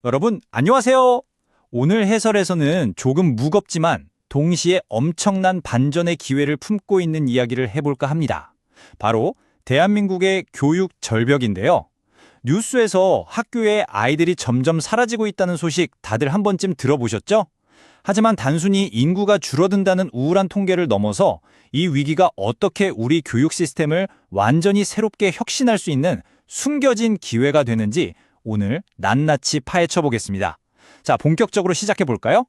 여러분, 안녕하세요. 오늘 해설에서는 조금 무겁지만 동시에 엄청난 반전의 기회를 품고 있는 이야기를 해볼까 합니다. 바로 대한민국의 교육 절벽인데요. 뉴스에서 학교에 아이들이 점점 사라지고 있다는 소식 다들 한 번쯤 들어보셨죠? 하지만 단순히 인구가 줄어든다는 우울한 통계를 넘어서 이 위기가 어떻게 우리 교육 시스템을 완전히 새롭게 혁신할 수 있는 숨겨진 기회가 되는지 오늘 낱낱이 파헤쳐 보겠습니다. 자, 본격적으로 시작해 볼까요?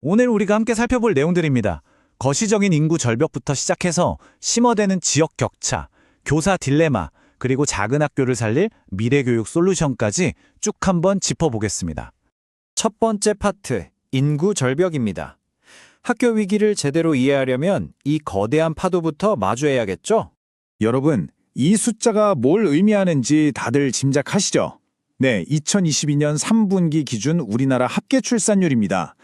오늘 우리가 함께 살펴볼 내용들입니다. 거시적인 인구 절벽부터 시작해서 심화되는 지역 격차, 교사 딜레마, 그리고 작은 학교를 살릴 미래교육 솔루션까지 쭉 한번 짚어보겠습니다. 첫 번째 파트, 인구 절벽입니다. 학교 위기를 제대로 이해하려면 이 거대한 파도부터 마주해야겠죠? 여러분, 이 숫자가 뭘 의미하는지 다들 짐작하시죠? 네, 2022년 3분기 기준 우리나라 합계 출산율입니다.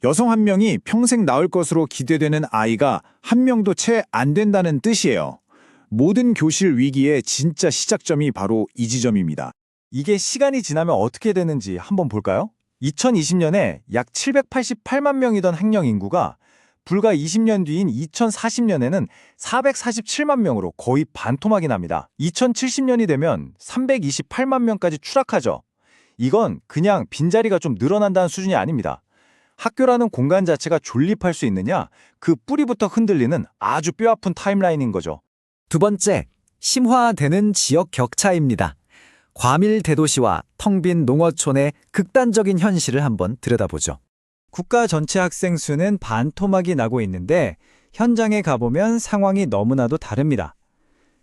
여성 한 명이 평생 낳을 것으로 기대되는 아이가 한 명도 채 안 된다는 뜻이에요. 모든 교실 위기의 진짜 시작점이 바로 이 지점입니다. 이게 시간이 지나면 어떻게 되는지 한번 볼까요? 2020년에 약 788만 명이던 학령 인구가 불과 20년 뒤인 2040년에는 447만 명으로 거의 반토막이 납니다. 2070년이 되면 328만 명까지 추락하죠. 이건 그냥 빈자리가 좀 늘어난다는 수준이 아닙니다. 학교라는 공간 자체가 존립할 수 있느냐, 그 뿌리부터 흔들리는 아주 뼈아픈 타임라인인 거죠. 두 번째, 심화되는 지역 격차입니다. 과밀 대도시와 텅 빈 농어촌의 극단적인 현실을 한번 들여다보죠. 국가 전체 학생 수는 반토막이 나고 있는데 현장에 가보면 상황이 너무나도 다릅니다.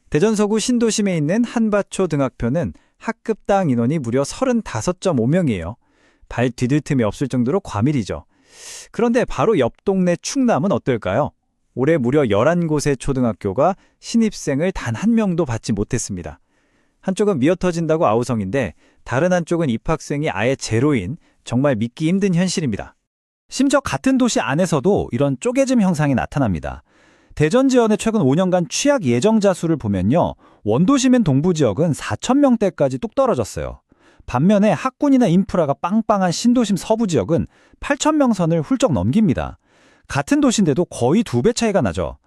대전 서구 신도심에 있는 한밭초 등학교는 학급당 인원이 무려 35.5명이에요. 발 디딜 틈이 없을 정도로 과밀이죠. 그런데 바로 옆 동네 충남은 어떨까요? 올해 무려 11곳의 초등학교가 신입생을 단 한 명도 받지 못했습니다. 한쪽은 미어터진다고 아우성인데 다른 한쪽은 입학생이 아예 제로인 정말 믿기 힘든 현실입니다. 심지어 같은 도시 안에서도 이런 쪼개짐 현상이 나타납니다. 대전 지원의 최근 5년간 취약 예정자 수를 보면요. 원도심인 동부 지역은 4,000명대까지 뚝 떨어졌어요. 반면에 학군이나 인프라가 빵빵한 신도심 서부 지역은 8,000명 선을 훌쩍 넘깁니다. 같은 도시인데도 거의 2배 차이가 나죠.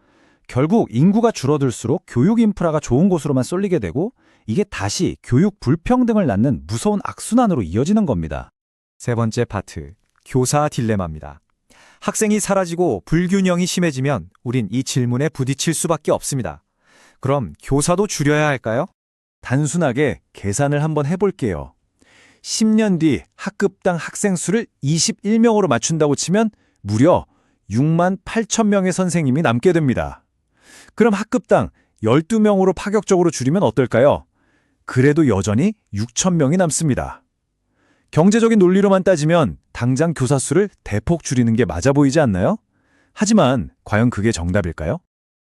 결국 인구가 줄어들수록 교육 인프라가 좋은 곳으로만 쏠리게 되고 이게 다시 교육 불평등을 낳는 무서운 악순환으로 이어지는 겁니다. 세 번째 파트, 교사 딜레마입니다. 학생이 사라지고 불균형이 심해지면 우린 이 질문에 부딪힐 수밖에 없습니다. 그럼 교사도 줄여야 할까요? 단순하게 계산을 한번 해볼게요. 10년 뒤 학급당 학생 수를 21명으로 맞춘다고 치면 무려 6만 8천 명의 선생님이 남게 됩니다. 그럼 학급당 12명으로 파격적으로 줄이면 어떨까요? 그래도 여전히 6천 명이 남습니다. 경제적인 논리로만 따지면 당장 교사 수를 대폭 줄이는 게 맞아 보이지 않나요? 하지만 과연 그게 정답일까요?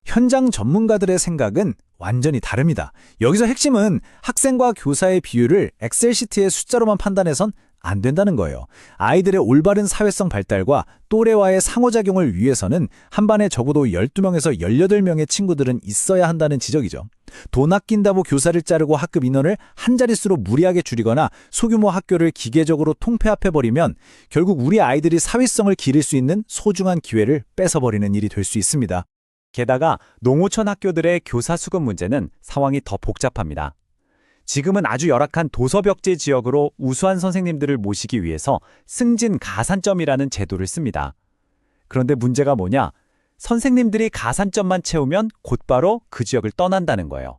현장 전문가들의 생각은 완전히 다릅니다. 여기서 핵심은 학생과 교사의 비율을 엑셀 시트의 숫자로만 판단해선 안 된다는 거예요. 아이들의 올바른 사회성 발달과 또래와의 상호작용을 위해서는 한 반에 적어도 12명에서 18명의 친구들은 있어야 한다는 지적이죠. 돈 아낀다고 교사를 자르고 학급 인원을 한 자릿수로 무리하게 줄이거나 소규모 학교를 기계적으로 통폐합해버리면 결국 우리 아이들이 사회성을 기를 수 있는 소중한 기회를 뺏어버리는 일이 될 수 있습니다. 게다가 농어촌 학교들의 교사 수급 문제는 상황이 더 복잡합니다. 지금은 아주 열악한 도서벽제 지역으로 우수한 선생님들을 모시기 위해서 승진 가산점이라는 제도를 씁니다. 그런데 문제가 뭐냐? 선생님들이 가산점만 채우면 곧바로 그 지역을 떠난다는 거예요.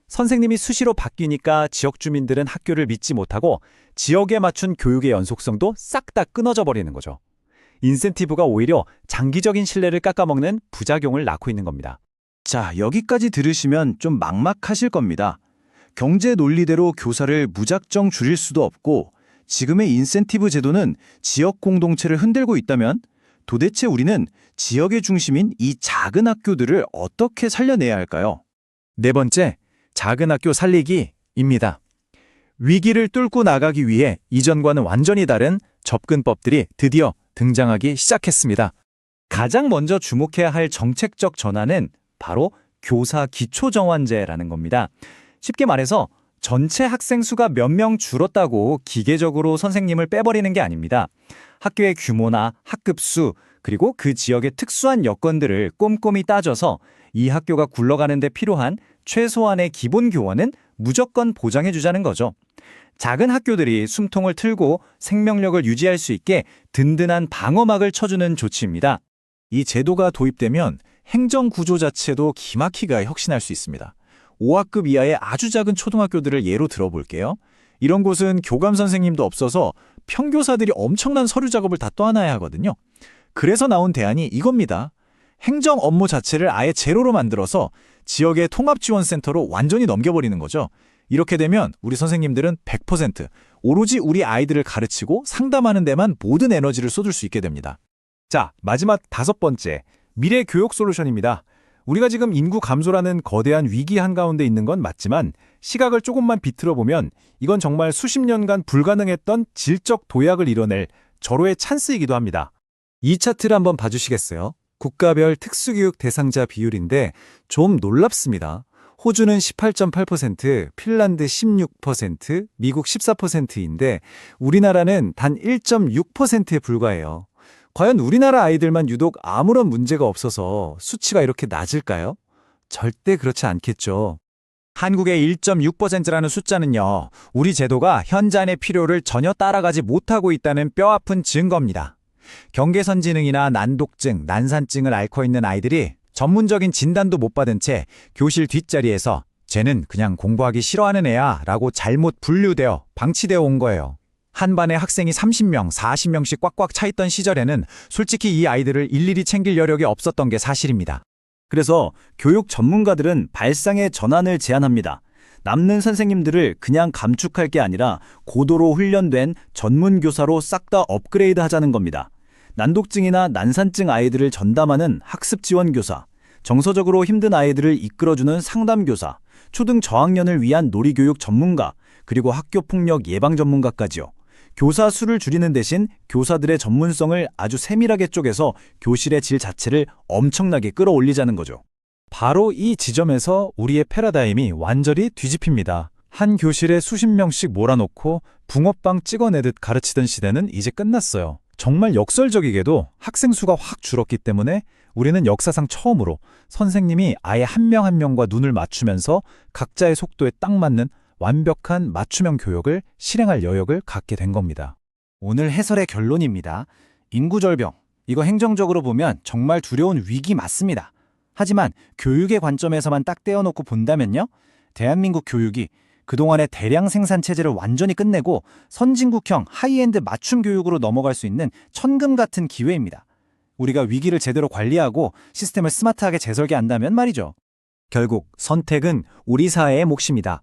선생님이 수시로 바뀌니까 지역 주민들은 학교를 믿지 못하고 지역에 맞춘 교육의 연속성도 싹 다 끊어져 버리는 거죠. 인센티브가 오히려 장기적인 신뢰를 깎아먹는 부작용을 낳고 있는 겁니다. 자, 여기까지 들으시면 좀 막막하실 겁니다. 경제 논리대로 교사를 무작정 줄일 수도 없고 지금의 인센티브 제도는 지역 공동체를 흔들고 있다면 도대체 우리는 지역의 중심인 이 작은 학교들을 어떻게 살려내야 할까요? 네 번째, 작은 학교 살리기입니다. 위기를 뚫고 나가기 위해 이전과는 완전히 다른 접근법들이 드디어 등장하기 시작했습니다. 가장 먼저 주목해야 할 정책적 전환은 바로 교사 기초정환제라는 겁니다. 쉽게 말해서 전체 학생 수가 몇 명 줄었다고 기계적으로 선생님을 빼버리는 게 아닙니다. 학교의 규모나 학급 수, 그리고 그 지역의 특수한 여건들을 꼼꼼히 따져서 이 학교가 굴러가는 데 필요한 최소한의 기본 교원은 무조건 보장해주자는 거죠. 작은 학교들이 숨통을 틀고 생명력을 유지할 수 있게 든든한 방어막을 쳐주는 조치입니다. 이 제도가 도입되면 행정 구조 자체도 기막히게 혁신할 수 있습니다. 5학급 이하의 아주 작은 초등학교들을 예로 들어볼게요. 이런 곳은 교감 선생님도 없어서 평교사들이 엄청난 서류 작업을 다 떠안아야 하거든요. 그래서 나온 대안이 이겁니다. 행정 업무 자체를 아예 제로로 만들어서 지역의 통합지원센터로 완전히 넘겨버리는 거죠. 이렇게 되면 우리 선생님들은 100% 오로지 우리 아이들을 가르치고 상담하는 데만 모든 에너지를 쏟을 수 있게 됩니다. 자, 마지막 5번째, 미래 교육 솔루션입니다. 우리가 지금 인구 감소라는 거대한 위기 한가운데 있는 건 맞지만 시각을 조금만 비틀어 보면 이건 정말 수십 년간 불가능했던 질적 도약을 이뤄낼 절호의 찬스이기도 합니다. 이 차트를 한번 봐주시겠어요? 국가별 특수교육 대상자 비율인데 좀 놀랍습니다. 호주는 18.8%, 핀란드 16%, 미국 14%인데 우리나라는 단 1.6%에 불과해요. 과연 우리나라 아이들만 유독 아무런 문제가 없어서 수치가 이렇게 낮을까요? 절대 그렇지 않겠죠. 한국의 1.6%라는 숫자는요, 우리 제도가 현장의 필요를 전혀 따라가지 못하고 있다는 뼈아픈 증거입니다. 경계선지능이나 난독증, 난산증을 앓고 있는 아이들이 전문적인 진단도 못 받은 채 교실 뒷자리에서 쟤는 그냥 공부하기 싫어하는 애야 라고 잘못 분류되어 방치되어 온 거예요. 한 반에 학생이 30명, 40명씩 꽉꽉 차 있던 시절에는 솔직히 이 아이들을 일일이 챙길 여력이 없었던 게 사실입니다. 그래서 교육 전문가들은 발상의 전환을 제안합니다. 남는 선생님들을 그냥 감축할 게 아니라 고도로 훈련된 전문 교사로 싹 다 업그레이드 하자는 겁니다. 난독증이나 난산증 아이들을 전담하는 학습 지원 교사, 정서적으로 힘든 아이들을 이끌어주는 상담 교사, 초등 저학년을 위한 놀이교육 전문가, 그리고 학교 폭력 예방 전문가까지요. 교사 수를 줄이는 대신 교사들의 전문성을 아주 세밀하게 쪼개서 교실의 질 자체를 엄청나게 끌어올리자는 거죠. 바로 이 지점에서 우리의 패러다임이 완전히 뒤집힙니다. 한 교실에 수십 명씩 몰아놓고 붕어빵 찍어내듯 가르치던 시대는 이제 끝났어요. 정말 역설적이게도 학생 수가 확 줄었기 때문에 우리는 역사상 처음으로 선생님이 아예 한 명 한 명과 눈을 맞추면서 각자의 속도에 딱 맞는 완벽한 맞춤형 교육을 실행할 여력을 갖게 된 겁니다. 오늘 해설의 결론입니다. 인구절병, 이거 행정적으로 보면 정말 두려운 위기 맞습니다. 하지만 교육의 관점에서만 딱 떼어놓고 본다면요, 대한민국 교육이 그동안의 대량 생산 체제를 완전히 끝내고 선진국형 하이엔드 맞춤 교육으로 넘어갈 수 있는 천금 같은 기회입니다. 우리가 위기를 제대로 관리하고 시스템을 스마트하게 재설계한다면 말이죠. 결국 선택은 우리 사회의 몫입니다.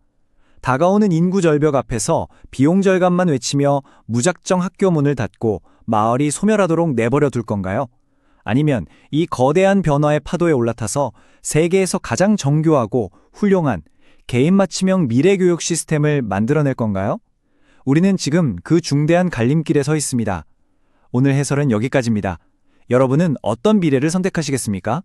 다가오는 인구 절벽 앞에서 비용 절감만 외치며 무작정 학교 문을 닫고 마을이 소멸하도록 내버려 둘 건가요? 아니면 이 거대한 변화의 파도에 올라타서 세계에서 가장 정교하고 훌륭한 개인 맞춤형 미래교육 시스템을 만들어낼 건가요? 우리는 지금 그 중대한 갈림길에 서 있습니다. 오늘 해설은 여기까지입니다. 여러분은 어떤 미래를 선택하시겠습니까?